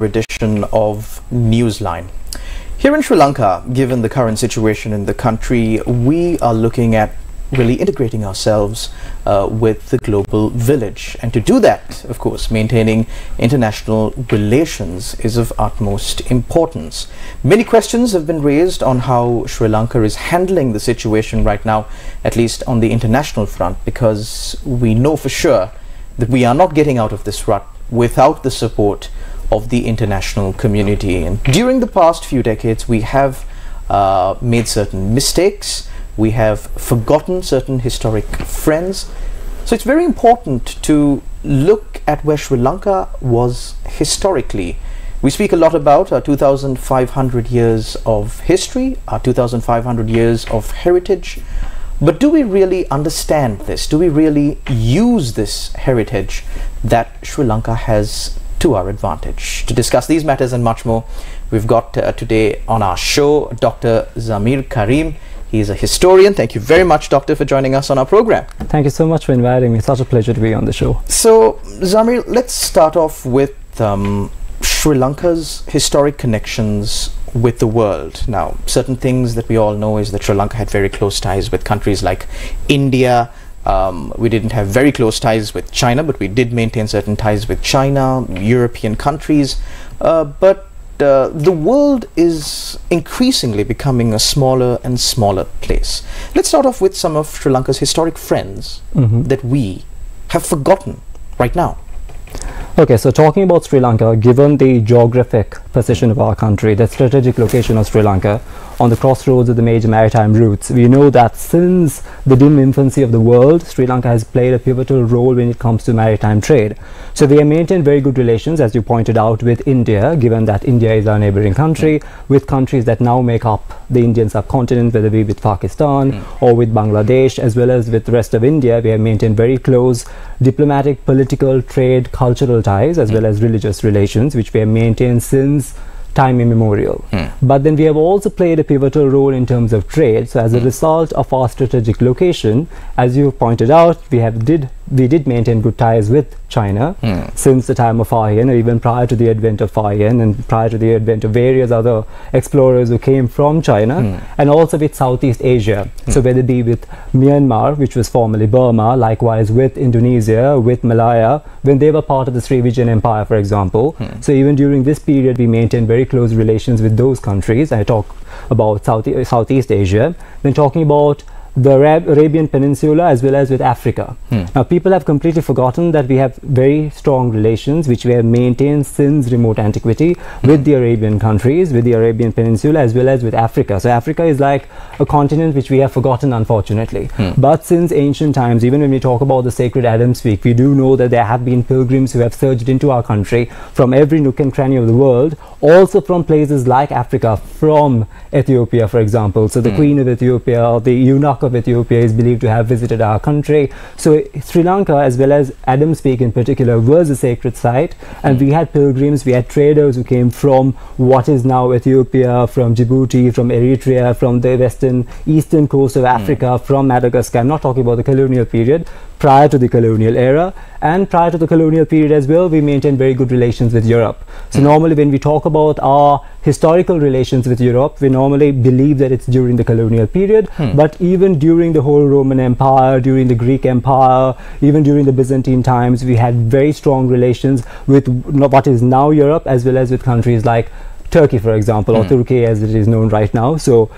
edition of Newsline. Here in Sri Lanka, given the current situation in the country, we are looking at really integrating ourselves with the global village. And to do that, of course, maintaining international relations is of utmost importance. Many questions have been raised on how Sri Lanka is handling the situation right now, at least on the international front, because we know for sure that we are not getting out of this rut without the support of the international community. And during the past few decades, we have made certain mistakes. We have forgotten certain historic friends. So it's very important to look at where Sri Lanka was historically. We speak a lot about our 2,500 years of history, our 2,500 years of heritage. But do we really understand this? Do we really use this heritage that Sri Lanka has to our advantage? To discuss these matters and much more, we've got today on our show Dr. Zameer Careem. He is a historian. Thank you very much, Doctor, for joining us on our program. Thank you so much for inviting me. It's such a pleasure to be on the show. So, Zameer, let's start off with Sri Lanka's historic connections with the world. Now, certain things that we all know is that Sri Lanka had very close ties with countries like India. We didn't have very close ties with China, but we did maintain certain ties with China, European countries. But the world is increasingly becoming a smaller and smaller place. Let's start off with some of Sri Lanka's historic friends that we have forgotten right now. Okay, so talking about Sri Lanka, given the geographic position of our country, the strategic location of Sri Lanka on the crossroads of the major maritime routes, we know that since the dim infancy of the world, Sri Lanka has played a pivotal role when it comes to maritime trade. So we have maintained very good relations, as you pointed out, with India, given that India is our neighboring country, with countries that now make up the Indian subcontinent, whether it be with Pakistan or with Bangladesh, as well as with the rest of India. We have maintained very close diplomatic, political, trade, cultural ties, as well as religious relations, which we have maintained since time immemorial. But then we have also played a pivotal role in terms of trade. So as a result of our strategic location, as you pointed out, we did maintain good ties with China since the time of Aryan, or even prior to the advent of Aryan and prior to the advent of various other explorers who came from China, and also with Southeast Asia. So whether it be with Myanmar, which was formerly Burma, likewise with Indonesia, with Malaya, when they were part of the Srivijayan Empire, for example. So even during this period, we maintained very close relations with those countries. I talk about Southeast Asia. Then talking about the Arabian Peninsula, as well as with Africa. Now, people have completely forgotten that we have very strong relations which we have maintained since remote antiquity with the Arabian countries, with the Arabian Peninsula, as well as with Africa. So Africa is like a continent which we have forgotten, unfortunately. But since ancient times, even when we talk about the sacred Adam's Peak, we do know that there have been pilgrims who have surged into our country from every nook and cranny of the world, also from places like Africa, from Ethiopia, for example. So the Queen of Ethiopia, or the eunuch of Ethiopia, is believed to have visited our country. So Sri Lanka, as well as Adam's Peak in particular, was a sacred site, and we had pilgrims, we had traders who came from what is now Ethiopia, from Djibouti, from Eritrea, from the eastern coast of Africa, from Madagascar. I'm not talking about the colonial period, prior to the colonial era, and prior to the colonial period as well, we maintained very good relations with Europe. So normally when we talk about our historical relations with Europe, we normally believe that it's during the colonial period, but even during the whole Roman Empire, during the Greek Empire, even during the Byzantine times, we had very strong relations with what is now Europe, as well as with countries like Turkey, for example, or Turkey as it is known right now. So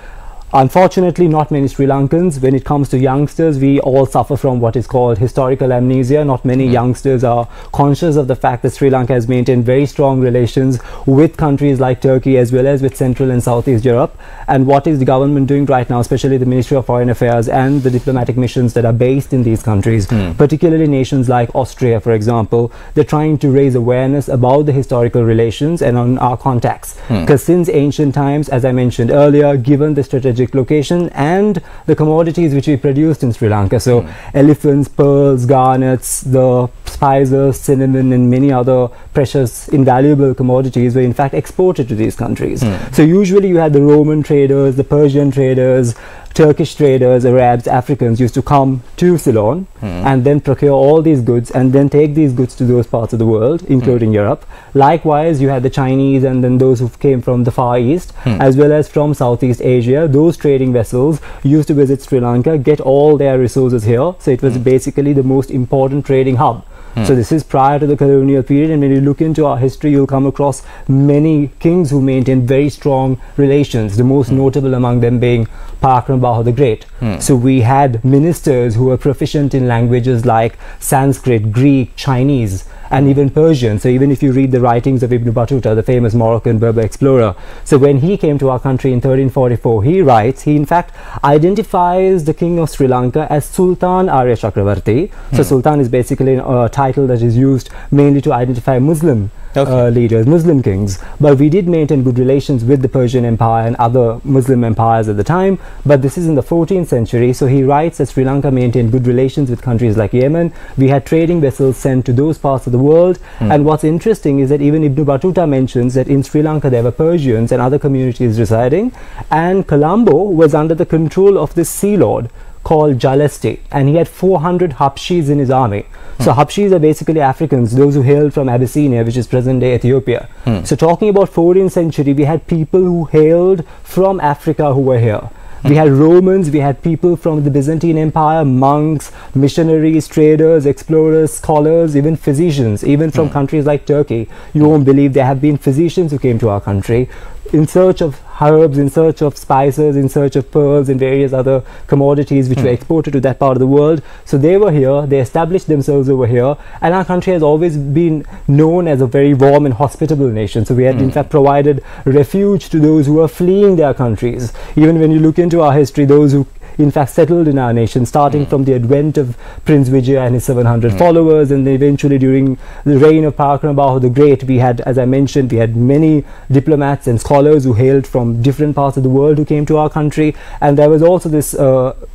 unfortunately, not many Sri Lankans, when it comes to youngsters, we all suffer from what is called historical amnesia. Not many youngsters are conscious of the fact that Sri Lanka has maintained very strong relations with countries like Turkey, as well as with Central and Southeast Europe. And what is the government doing right now, especially the Ministry of Foreign Affairs and the diplomatic missions that are based in these countries, particularly nations like Austria, for example, they're trying to raise awareness about the historical relations and on our contacts. Because since ancient times, as I mentioned earlier, given the strategic location and the commodities which we produced in Sri Lanka, so elephants, pearls, garnets, the spices, cinnamon, and many other precious, invaluable commodities were in fact exported to these countries. So usually you had the Roman traders, the Persian traders, Turkish traders, Arabs, Africans used to come to Ceylon and then procure all these goods and then take these goods to those parts of the world, including Europe. Likewise, you had the Chinese and then those who came from the Far East, as well as from Southeast Asia. Those trading vessels used to visit Sri Lanka, get all their resources here. So it was basically the most important trading hub. So this is prior to the colonial period, and when you look into our history, you'll come across many kings who maintained very strong relations, the most notable among them being Parakram Bahu the Great. So we had ministers who were proficient in languages like Sanskrit, Greek, Chinese, and even Persian. So even if you read the writings of Ibn Battuta, the famous Moroccan Berber explorer, so when he came to our country in 1344, he writes, he in fact identifies the king of Sri Lanka as Sultan Arya Chakravarti. So Sultan is basically a title that is used mainly to identify Muslim leaders, Muslim kings. But we did maintain good relations with the Persian Empire and other Muslim empires at the time. But this is in the 14th century. So he writes that Sri Lanka maintained good relations with countries like Yemen. We had trading vessels sent to those parts of the world. And what's interesting is that even Ibn Battuta mentions that in Sri Lanka there were Persians and other communities residing. And Colombo was under the control of this sea lord called Jalesti, and he had 400 Habshis in his army. So Habshis are basically Africans, those who hailed from Abyssinia, which is present-day Ethiopia. So talking about 14th century, we had people who hailed from Africa who were here. We had Romans, we had people from the Byzantine Empire, monks, missionaries, traders, explorers, scholars, even physicians, even from countries like Turkey. You won't believe there have been physicians who came to our country in search of herbs, in search of spices, in search of pearls and various other commodities which were exported to that part of the world. So they were here, they established themselves over here, and our country has always been known as a very warm and hospitable nation. So we had in fact provided refuge to those who were fleeing their countries. Even when you look into our history, those who in fact settled in our nation, starting from the advent of Prince Vijaya and his 700 followers, and then eventually during the reign of Parakram Bahu the Great, we had, as I mentioned, we had many diplomats and scholars who hailed from different parts of the world who came to our country. And there was also this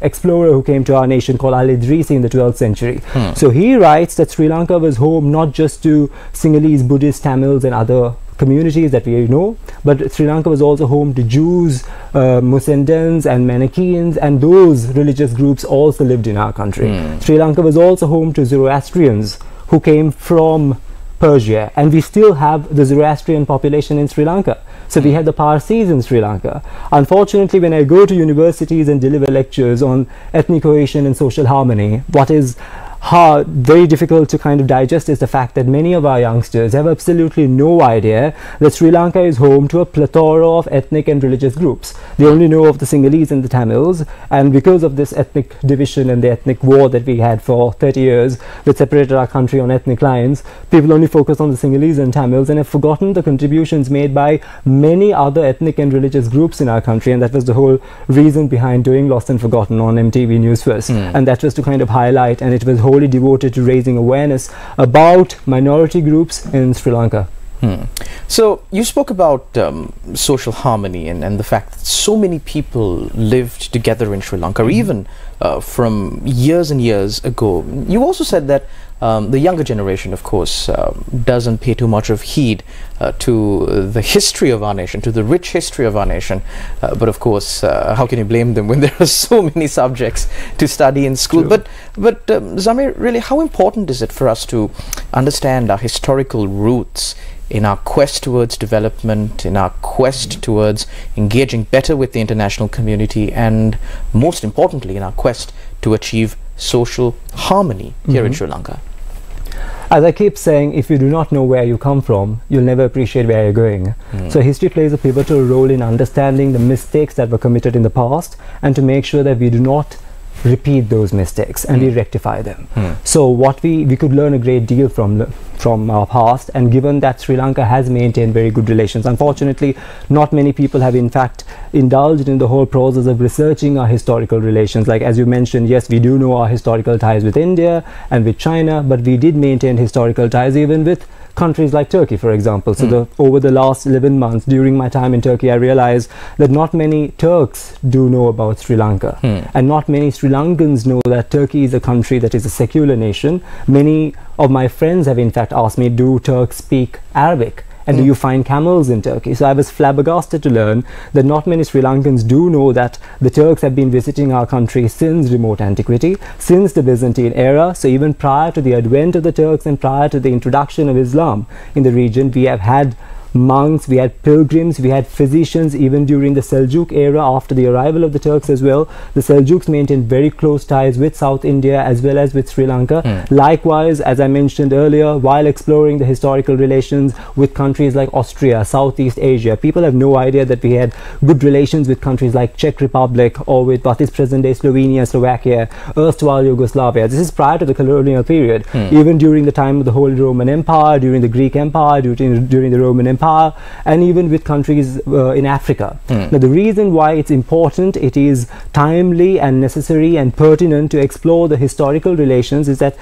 explorer who came to our nation called Al-Idrisi in the 12th century. So he writes that Sri Lanka was home not just to Sinhalese, Buddhists, Tamils and other communities that we know, but Sri Lanka was also home to Jews, Musendans and Manichaeans, and those religious groups also lived in our country. Sri Lanka was also home to Zoroastrians who came from Persia, and we still have the Zoroastrian population in Sri Lanka. So we had the Parsis in Sri Lanka. Unfortunately, when I go to universities and deliver lectures on ethnic cohesion and social harmony, what is very difficult to kind of digest is the fact that many of our youngsters have absolutely no idea that Sri Lanka is home to a plethora of ethnic and religious groups. They only know of the Sinhalese and the Tamils, and because of this ethnic division and the ethnic war that we had for 30 years that separated our country on ethnic lines, people only focus on the Sinhalese and Tamils and have forgotten the contributions made by many other ethnic and religious groups in our country. And that was the whole reason behind doing Lost and Forgotten on MTV Newsfirst. And that was to kind of highlight, and it was wholly devoted to raising awareness about minority groups in Sri Lanka. So you spoke about social harmony and the fact that so many people lived together in Sri Lanka, even from years and years ago. You also said that the younger generation, of course, doesn't pay too much of heed to the history of our nation, to the rich history of our nation. But of course, how can you blame them when there are so many subjects to study in school? True. But Zameer, really, how important is it for us to understand our historical roots in our quest towards development, in our quest towards engaging better with the international community, and most importantly, in our quest to achieve social harmony here in Sri Lanka? As I keep saying, if you do not know where you come from, you'll never appreciate where you're going. So history plays a pivotal role in understanding the mistakes that were committed in the past and to make sure that we do not repeat those mistakes and we rectify them. So what we could learn a great deal from our past, and given that Sri Lanka has maintained very good relations, unfortunately not many people have in fact indulged in the whole process of researching our historical relations. Like as you mentioned, yes, we do know our historical ties with India and with China, but we did maintain historical ties even with countries like Turkey, for example. So over the last 11 months during my time in Turkey, I realized that not many Turks do know about Sri Lanka, and not many Sri Lankans know that Turkey is a country that is a secular nation. Many of my friends have in fact asked me, do Turks speak Arabic? And do you find camels in Turkey? So I was flabbergasted to learn that not many Sri Lankans do know that the Turks have been visiting our country since remote antiquity, since the Byzantine era. So even prior to the advent of the Turks and prior to the introduction of Islam in the region, we have had monks, we had pilgrims, we had physicians. Even during the Seljuk era, after the arrival of the Turks as well, the Seljuks maintained very close ties with South India as well as with Sri Lanka. Likewise, as I mentioned earlier, while exploring the historical relations with countries like Austria, Southeast Asia, people have no idea that we had good relations with countries like Czech Republic or with what is present-day Slovenia, Slovakia, erstwhile Yugoslavia. This is prior to the colonial period. Even during the time of the Holy Roman Empire, during the Greek Empire, during the Roman Empire, and even with countries in Africa. Now, the reason why it's important, it is timely and necessary and pertinent to explore the historical relations, is that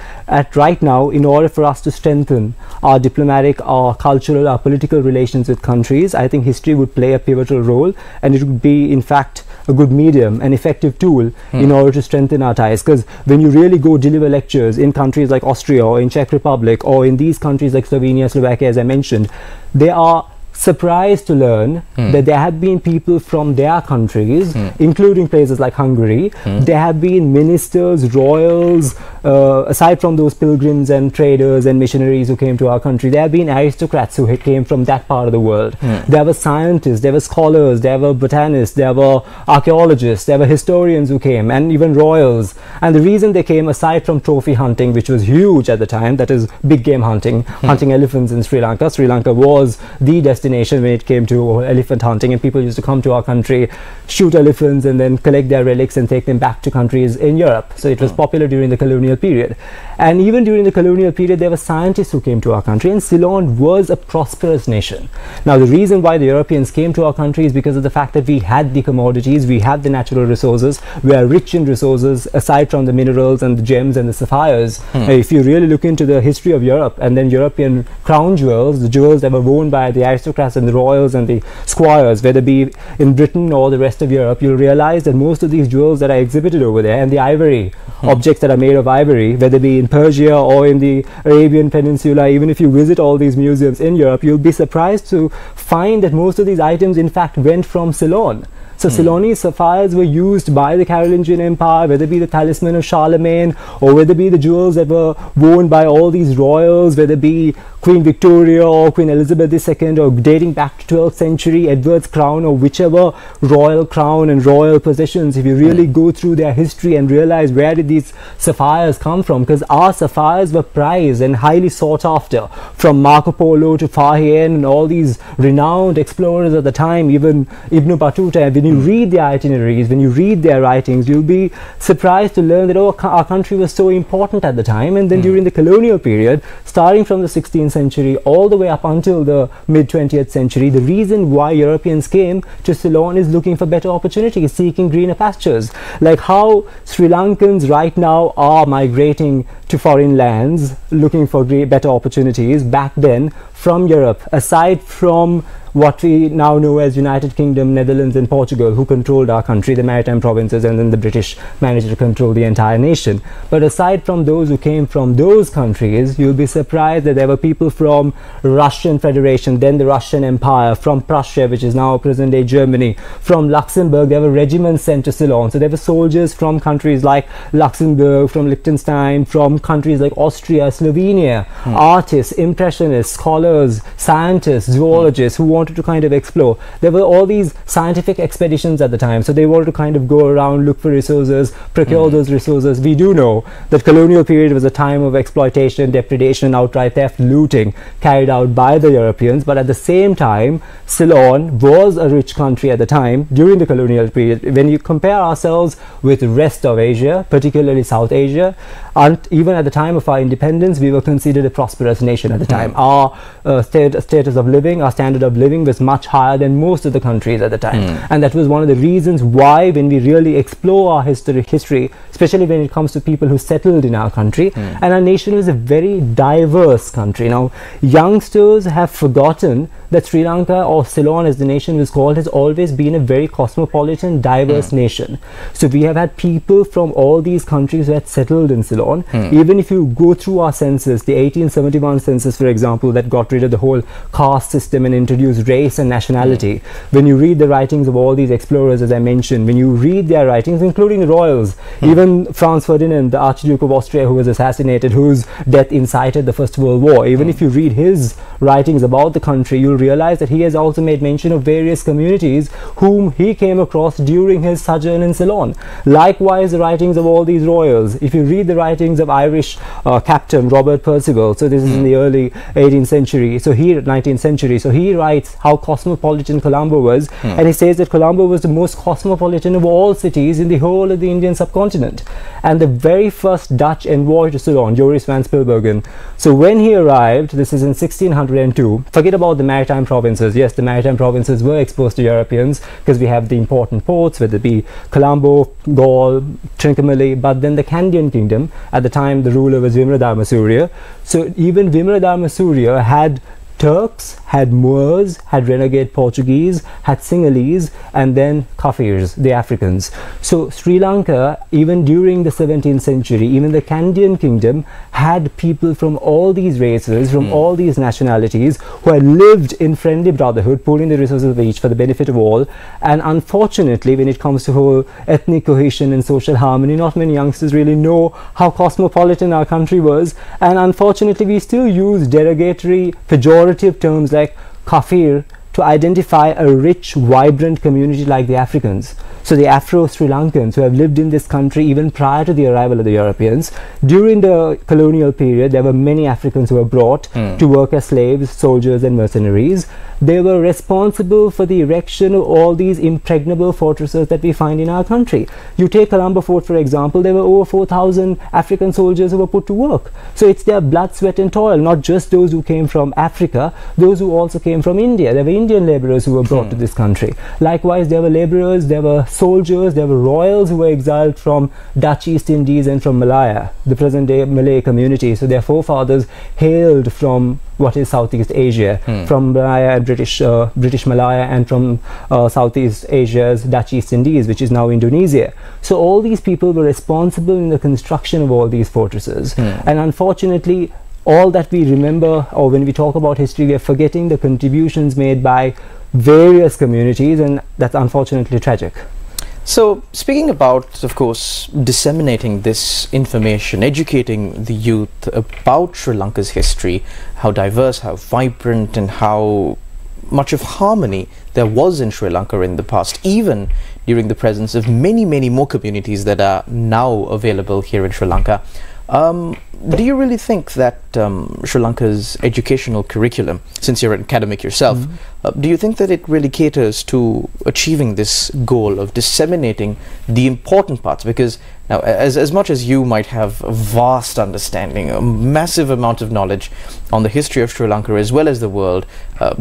right now, in order for us to strengthen our diplomatic, our cultural, our political relations with countries, I think history would play a pivotal role, and it would be, in fact, a good medium, an effective tool in order to strengthen our ties. Because when you really go deliver lectures in countries like Austria or in Czech Republic or in these countries like Slovenia, Slovakia, as I mentioned, they are surprised to learn that there have been people from their countries, including places like Hungary. There have been ministers, royals, aside from those pilgrims and traders and missionaries who came to our country, there have been aristocrats who came from that part of the world. There were scientists, there were scholars, there were botanists, there were archaeologists, there were historians who came, and even royals. And the reason they came, aside from trophy hunting, which was huge at the time, that is big game hunting, hunting elephants in Sri Lanka. Sri Lanka was the destination when it came to elephant hunting, and people used to come to our country, shoot elephants, and then collect their relics and take them back to countries in Europe. So it was popular during the colonial period. And even during the colonial period, there were scientists who came to our country, and Ceylon was a prosperous nation. Now, the reason why the Europeans came to our country is because of the fact that we had the commodities, we had the natural resources, we are rich in resources aside from the minerals and the gems and the sapphires. If you really look into the history of Europe and then European crown jewels, the jewels that were worn by the aristocrats and the royals and the squires, whether be in Britain or the rest of Europe, you'll realize that most of these jewels that are exhibited over there, and the ivory objects that are made of ivory, whether be in Persia or in the Arabian Peninsula, even if you visit all these museums in Europe, you'll be surprised to find that most of these items in fact went from Ceylon. So Ceylonese sapphires were used by the Carolingian Empire, whether it be the talisman of Charlemagne, or whether it be the jewels that were worn by all these royals, whether it be Queen Victoria or Queen Elizabeth II, or dating back to 12th century Edward's crown, or whichever royal crown and royal possessions. If you really go through their history and realize where did these sapphires come from, because our sapphires were prized and highly sought after, from Marco Polo to Fahien and all these renowned explorers at the time, even Ibn Battuta. When you read their itineraries, when you read their writings, you'll be surprised to learn that our country was so important at the time. And then during the colonial period, starting from the 16th century all the way up until the mid-20th century, the reason why Europeans came to Ceylon is looking for better opportunities, seeking greener pastures. Like how Sri Lankans right now are migrating to foreign lands looking for better opportunities, back then from Europe, aside from what we now know as United Kingdom, Netherlands and Portugal, who controlled our country, the maritime provinces, and then the British managed to control the entire nation. But aside from those who came from those countries, you'll be surprised that there were people from Russian Federation, then the Russian Empire, from Prussia, which is now present-day Germany, from Luxembourg. There were regiments sent to Ceylon. So there were soldiers from countries like Luxembourg, from Liechtenstein, from countries like Austria, Slovenia, artists, impressionists, scholars, scientists, zoologists who wanted to kind of explore. There were all these scientific expeditions at the time, so they wanted to kind of go around, look for resources, procure those resources. We do know that colonial period was a time of exploitation, depredation, outright theft, looting carried out by the Europeans, but at the same time Ceylon was a rich country at the time during the colonial period. When you compare ourselves with the rest of Asia, particularly South Asia, and even at the time of our independence, we were considered a prosperous nation at the time. Our status of living, our standard of living was much higher than most of the countries at the time. And that was one of the reasons why, when we really explore our history, especially when it comes to people who settled in our country, and our nation was a very diverse country. Now, youngsters have forgotten that Sri Lanka, or Ceylon as the nation was called, has always been a very cosmopolitan, diverse nation. So we have had people from all these countries who had settled in Ceylon. on. Even if you go through our census, the 1871 census, for example, that got rid of the whole caste system and introduced race and nationality, when you read the writings of all these explorers, as I mentioned, when you read their writings, including the royals, even Franz Ferdinand, the Archduke of Austria, who was assassinated, whose death incited the First World War, even if you read his writings about the country, you'll realize that he has also made mention of various communities whom he came across during his sojourn in Ceylon. Likewise, the writings of all these royals. If you read the writings of Irish captain Robert Percival, so this is in the early 18th century, so 19th century, so he writes how cosmopolitan Colombo was, and he says that Colombo was the most cosmopolitan of all cities in the whole of the Indian subcontinent. And the very first Dutch envoy to Ceylon, Joris van Spilbergen, so when he arrived, this is in 1602, forget about the maritime provinces. Yes, the maritime provinces were exposed to Europeans because we have the important ports, whether it be Colombo, Gaul, Trincomalee, but then the Kandyan kingdom, at the time the ruler was Vimradharma Surya. So even Vimradharma Surya had Turks, had Moors, had renegade Portuguese, had Sinhalese, and then Kafirs, the Africans. So Sri Lanka, even during the 17th century, even the Kandyan kingdom had people from all these races, from all these nationalities, who had lived in friendly brotherhood, pooling the resources of each for the benefit of all. And unfortunately, when it comes to whole ethnic cohesion and social harmony, not many youngsters really know how cosmopolitan our country was. And unfortunately, we still use derogatory, pejorative terms like Kafir to identify a rich, vibrant community like the Africans. So the Afro-Sri Lankans who have lived in this country even prior to the arrival of the Europeans, during the colonial period, there were many Africans who were brought to work as slaves, soldiers and mercenaries. They were responsible for the erection of all these impregnable fortresses that we find in our country. You take Colombo Fort, for example, there were over 4,000 African soldiers who were put to work. So it's their blood, sweat and toil, not just those who came from Africa, those who also came from India. There were Indian laborers who were brought to this country. Likewise, there were laborers, there were soldiers, there were royals who were exiled from Dutch East Indies and from Malaya, the present day Malay community. So their forefathers hailed from what is Southeast Asia, from Malaya and British Malaya, and from Southeast Asia's Dutch East Indies, which is now Indonesia. So all these people were responsible in the construction of all these fortresses. And unfortunately, all that we remember, or when we talk about history, we are forgetting the contributions made by various communities, and that's unfortunately tragic. So, speaking about, of course, disseminating this information, educating the youth about Sri Lanka's history, how diverse, how vibrant, and how much of harmony there was in Sri Lanka in the past, even during the presence of many, many more communities that are now available here in Sri Lanka. Do you really think that Sri Lanka's educational curriculum, since you're an academic yourself, do you think that it really caters to achieving this goal of disseminating the important parts? Because now, as much as you might have a vast understanding, a massive amount of knowledge on the history of Sri Lanka as well as the world,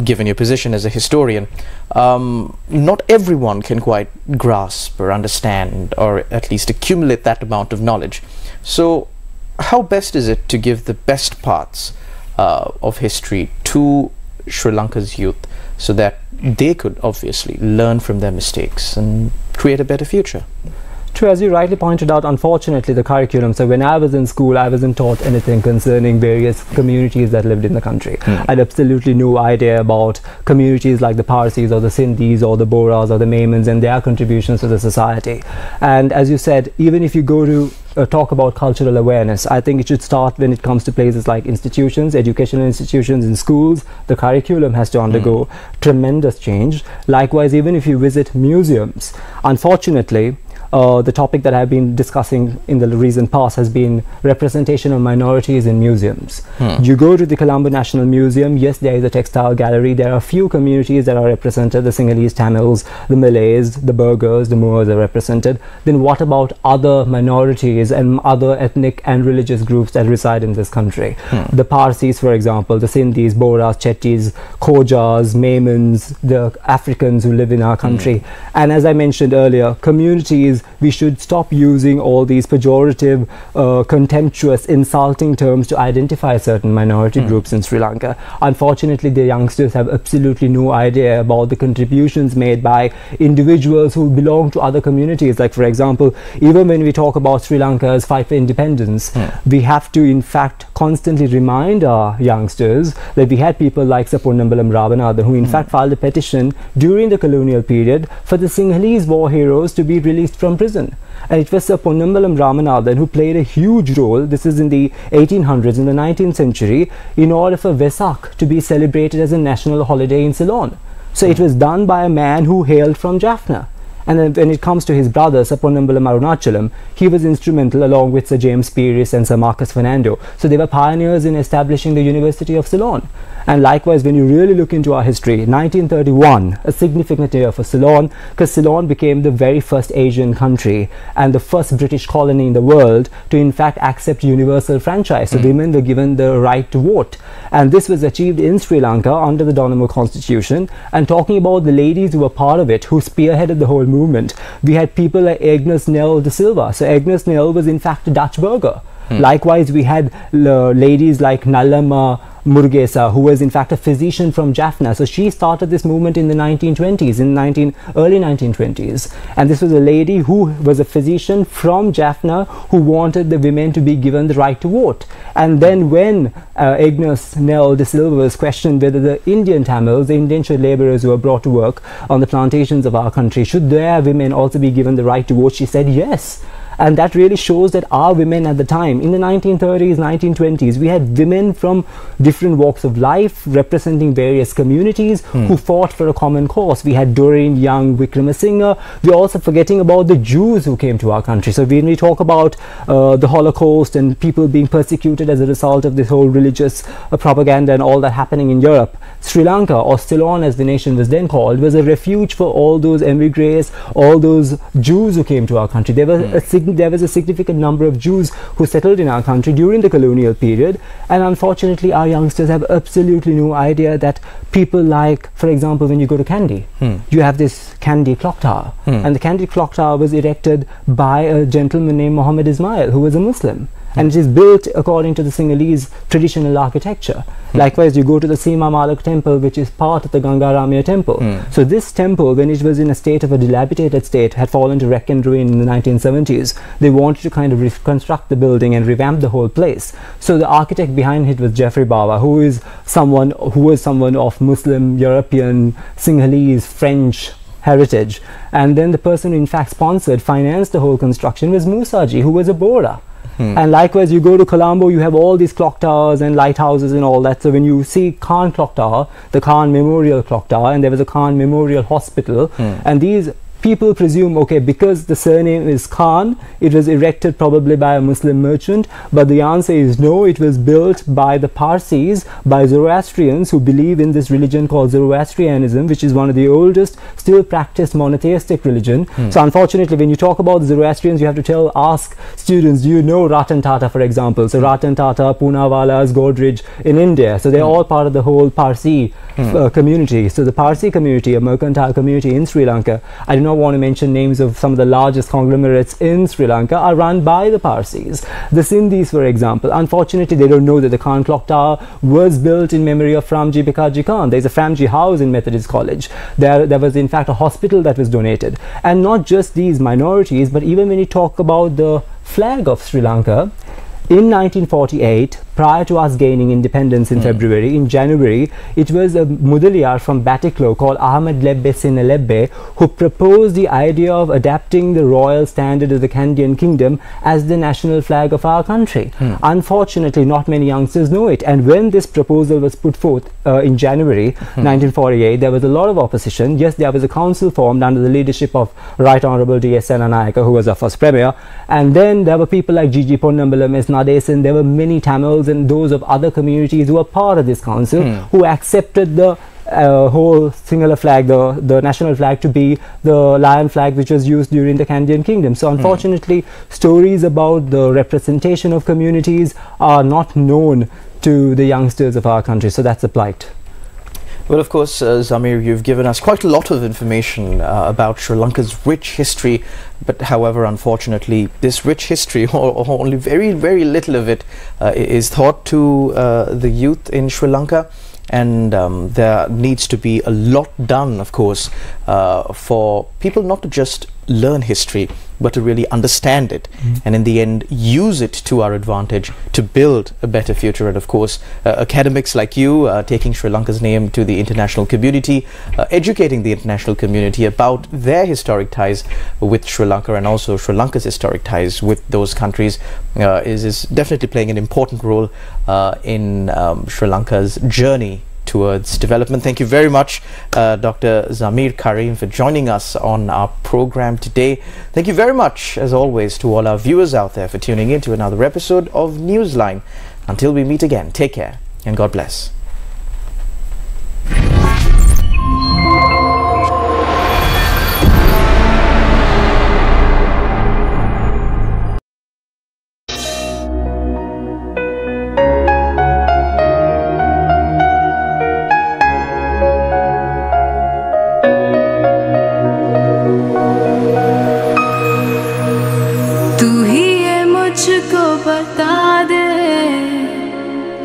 given your position as a historian, not everyone can quite grasp or understand or at least accumulate that amount of knowledge. So how best is it to give the best parts of history to Sri Lanka's youth so that they could obviously learn from their mistakes and create a better future? True, as you rightly pointed out, unfortunately the curriculum, so when I was in school I wasn't taught anything concerning various communities that lived in the country. I had absolutely no idea about communities like the Parsis or the Sindhis or the Boras or the Maimans and their contributions to the society. And as you said, even if you go to talk about cultural awareness, I think it should start when it comes to places like institutions, educational institutions in schools. The curriculum has to undergo tremendous change. Likewise, even if you visit museums, unfortunately, the topic that I've been discussing in the recent past has been representation of minorities in museums. You go to the Colombo National Museum, yes, there is a textile gallery, there are a few communities that are represented, the Sinhalese, Tamils, the Malays, the Burghers, the Moors are represented. Then what about other minorities and other ethnic and religious groups that reside in this country? The Parsis, for example, the Sindhis, Boras, Chettis, Khojars, Maimans, the Africans who live in our country. And as I mentioned earlier, communities is we should stop using all these pejorative, contemptuous, insulting terms to identify certain minority groups in Sri Lanka. Unfortunately, the youngsters have absolutely no idea about the contributions made by individuals who belong to other communities. Like, for example, even when we talk about Sri Lanka's fight for independence, we have to in fact constantly remind our youngsters that we had people like Sir Ponnambalam Ravanathan who in fact filed a petition during the colonial period for the Sinhalese war heroes to be released from prison. And it was Sir Ponnambalam Ramanathan who played a huge role, this is in the 1800s, in the 19th century, in order for Vesak to be celebrated as a national holiday in Ceylon. So it was done by a man who hailed from Jaffna. And then when it comes to his brother, Sir Ponnambalam Arunachalam, he was instrumental along with Sir James Pieris and Sir Marcus Fernando. So they were pioneers in establishing the University of Ceylon. And likewise, when you really look into our history, 1931, a significant year for Ceylon, because Ceylon became the very first Asian country and the first British colony in the world to in fact accept universal franchise. So women were given the right to vote. And this was achieved in Sri Lanka under the Donamo Constitution. And talking about the ladies who were part of it, who spearheaded the whole movement, we had people like Agnes Nell de Silva. So Agnes Nell was in fact a Dutch burgher. Likewise, we had ladies like Nalama Murugesa, who was in fact a physician from Jaffna. So she started this movement in the 1920s, early 1920s. And this was a lady who was a physician from Jaffna who wanted the women to be given the right to vote. And then when Agnes Nell de Silva was questioned whether the Indian Tamils, the indentured laborers who were brought to work on the plantations of our country, should their women also be given the right to vote, she said yes. And that really shows that our women at the time, in the 1930s, 1920s, we had women from different walks of life representing various communities who fought for a common cause. We had Doreen Young Wickramasinghe. We're also forgetting about the Jews who came to our country. So when we talk about the Holocaust and people being persecuted as a result of this whole religious propaganda and all that happening in Europe, Sri Lanka, or Ceylon as the nation was then called, was a refuge for all those emigres, all those Jews who came to our country. There was a significant number of Jews who settled in our country during the colonial period, and unfortunately our youngsters have absolutely no idea that people like, for example, when you go to Kandy, you have this Kandy clock tower, and the Kandy clock tower was erected by a gentleman named Muhammad Ismail, who was a Muslim. And it is built according to the Sinhalese traditional architecture. Likewise, you go to the Sima Malak temple, which is part of the Gangaramaya temple. So this temple, when it was in a state of a dilapidated state, had fallen to wreck and ruin in the 1970s. They wanted to kind of reconstruct the building and revamp the whole place. So the architect behind it was Jeffrey Bawa, who was someone of Muslim, European, Sinhalese, French heritage. And then the person who in fact financed the whole construction was Musaji, who was a Bora. And likewise, you go to Colombo, you have all these clock towers and lighthouses and all that. So when you see Khan Clock Tower, the Khan Memorial Clock Tower, and there was a Khan Memorial Hospital, and these people presume, okay, because the surname is Khan, it was erected probably by a Muslim merchant, but the answer is no, it was built by the Parsis, by Zoroastrians who believe in this religion called Zoroastrianism, which is one of the oldest still practiced monotheistic religion. So unfortunately, when you talk about the Zoroastrians, you have to ask students, do you know Ratan Tata, for example? So Ratan Tata, Poonawala's, Godrej in India. So they're all part of the whole Parsi community. So the Parsi community, a mercantile community in Sri Lanka, I do not want to mention names of some of the largest conglomerates in Sri Lanka, are run by the Parsis. The Sindhis, for example, unfortunately they don't know that the Khan Clock Tower was built in memory of Framji Bikaji Khan. There's a Framji house in Methodist College. There was in fact a hospital that was donated. And not just these minorities, but even when you talk about the flag of Sri Lanka, in 1948, prior to us gaining independence in February, in January, it was a Mudaliyar from Batiklo called Ahmed Lebbe Sinelebbe who proposed the idea of adapting the royal standard of the Kandyan kingdom as the national flag of our country. Unfortunately, not many youngsters know it, and when this proposal was put forth in January 1948, there was a lot of opposition. Yes, there was a council formed under the leadership of Right Honourable D.S. Senanayaka, who was our first premier, and then there were people like Gigi Ponnambalam, S. Nadesan, there were many Tamils and those of other communities who were part of this council who accepted the whole singular flag, the national flag, to be the lion flag which was used during the Kandyan kingdom. So unfortunately, stories about the representation of communities are not known to the youngsters of our country. So that's the plight. Well, of course, Zameer, you've given us quite a lot of information about Sri Lanka's rich history, but however, unfortunately, this rich history, or only very, very little of it, is taught to the youth in Sri Lanka. And there needs to be a lot done, of course, for people not to just learn history, but to really understand it, and in the end use it to our advantage to build a better future. And of course, academics like you taking Sri Lanka's name to the international community, educating the international community about their historic ties with Sri Lanka, and also Sri Lanka's historic ties with those countries, is definitely playing an important role in Sri Lanka's journey towards development. Thank you very much, Dr. Zameer Careem, for joining us on our program today. Thank you very much, as always, to all our viewers out there for tuning in to another episode of Newsline. Until we meet again, take care and God bless.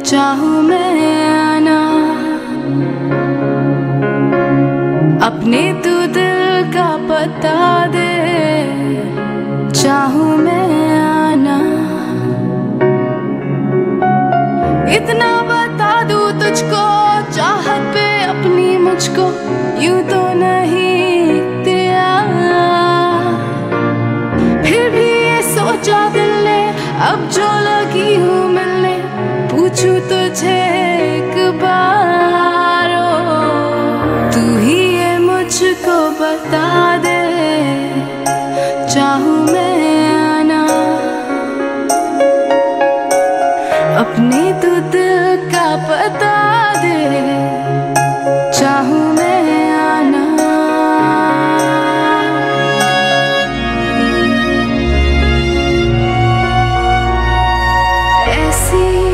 चाहूं मैं आना अपने तू दिल का पता दे, चाहूं मैं आना इतना बता दूं तुझको, चाहत पे अपनी मुझको यूं तो नहीं तेरा, फिर भी ये सोचा दिल ने अब जो लगी हूँ मिलने, पूछूं तुझे एक बार, तू ही ये मुझको बता दे, चाहूं मैं आना अपने तू दिल का पता दे, चाहूं मैं आना। ऐसी